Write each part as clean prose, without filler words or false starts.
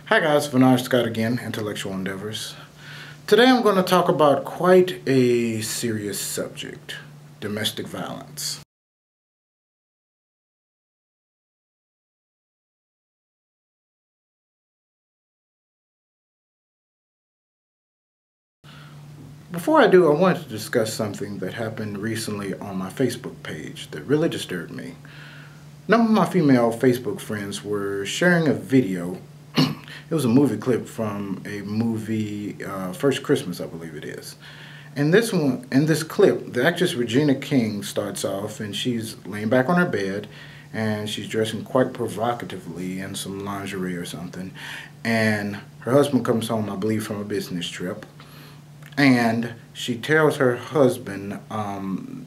Hi guys, Bernard Scott again, Intellectual Endeavors. Today I'm going to talk about quite a serious subject, domestic violence. Before I do, I wanted to discuss something that happened recently on my Facebook page that really disturbed me. A number of my female Facebook friends were sharing a video. It was a movie clip from a movie, First Christmas, I believe it is. In this clip, the actress Regina King starts off and she's laying back on her bed and she's dressing quite provocatively in some lingerie or something. And her husband comes home, I believe, from a business trip. And she tells her husband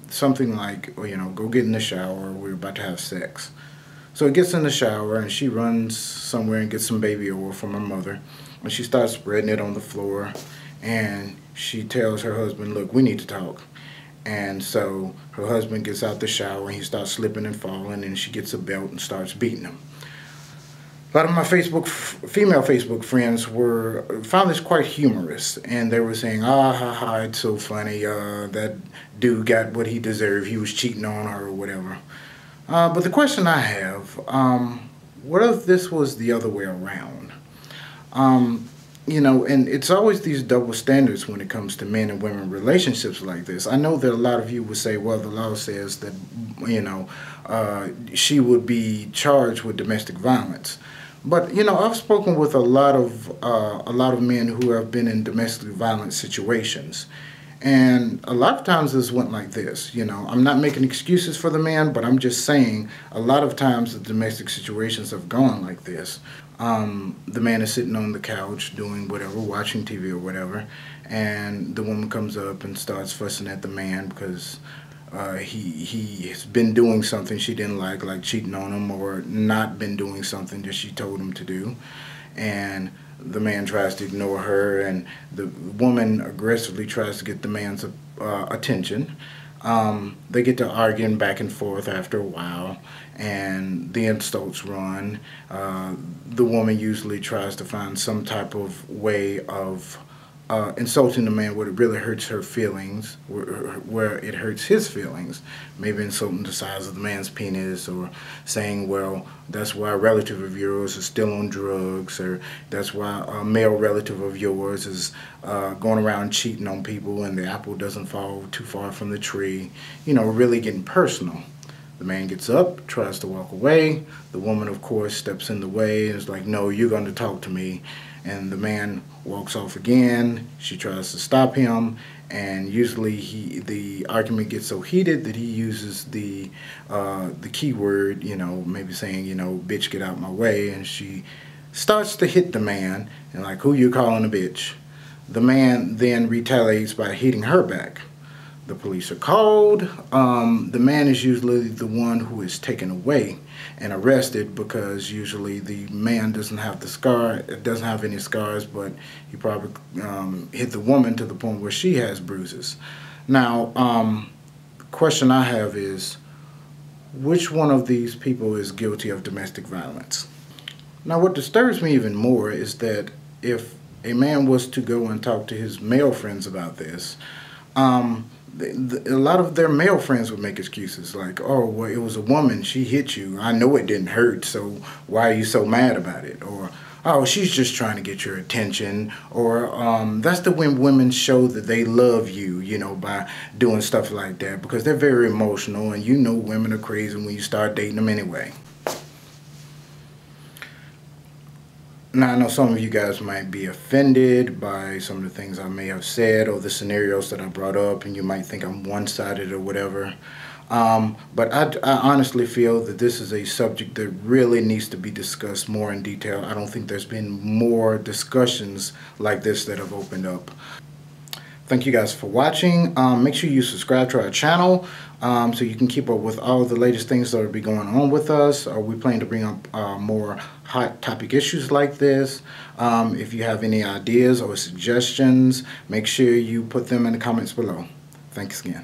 something like, go get in the shower, we're about to have sex. So he gets in the shower and she runs somewhere and gets some baby oil from her mother. And she starts spreading it on the floor. And she tells her husband, look, we need to talk. And so her husband gets out the shower and he starts slipping and falling. And she gets a belt and starts beating him. A lot of my female Facebook friends found this quite humorous, and they were saying, "Ah, ha, ha, it's so funny. That dude got what he deserved. He was cheating on her or whatever." But the question I have, what if this was the other way around? And it's always these double standards when it comes to men and women relationships like this. I know that a lot of you would say, well, the law says that, she would be charged with domestic violence. But I've spoken with a lot of men who have been in domestic violence situations, and a lot of times this went like this. I'm not making excuses for the man, but I'm just saying a lot of times the domestic situations have gone like this. The man is sitting on the couch doing whatever, watching TV or whatever, and the woman comes up and starts fussing at the man because he has been doing something she didn't like cheating on him, or not been doing something that she told him to do. And the man tries to ignore her, and the woman aggressively tries to get the man's attention. They get to arguing back and forth after a while, and the insults run. The woman usually tries to find some type of way of insulting the man where it really hurts her feelings, where it hurts his feelings. Maybe insulting the size of the man's penis, or saying, well, that's why a relative of yours is still on drugs, or that's why a male relative of yours is going around cheating on people and the apple doesn't fall too far from the tree. Really getting personal. The man gets up, tries to walk away. The woman, of course, steps in the way and is like, no, you're going to talk to me. And the man walks off again. She tries to stop him, and usually the argument gets so heated that he uses the key word, maybe saying, bitch, get out my way. And she starts to hit the man, and like, who you calling a bitch? The man then retaliates by hitting her back. The police are called. The man is usually the one who is taken away and arrested, because usually the man doesn't have any scars, but he probably hit the woman to the point where she has bruises. Now, the question I have is, which one of these people is guilty of domestic violence? Now, what disturbs me even more is that if a man was to go and talk to his male friends about this, a lot of their male friends would make excuses like, oh, well, it was a woman, she hit you, I know it didn't hurt, so why are you so mad about it? Or, oh, she's just trying to get your attention. Or that's the when women show that they love you, by doing stuff like that, because they're very emotional, and women are crazy when you start dating them anyway. Now, I know some of you guys might be offended by some of the things I may have said or the scenarios that I brought up, and you might think I'm one-sided or whatever. But I honestly feel that this is a subject that really needs to be discussed more in detail. I don't think there's been more discussions like this that have opened up. Thank you guys for watching. Make sure you subscribe to our channel so you can keep up with all the latest things that will be going on with us. We plan to bring up more hot topic issues like this. If you have any ideas or suggestions, make sure you put them in the comments below. Thanks again.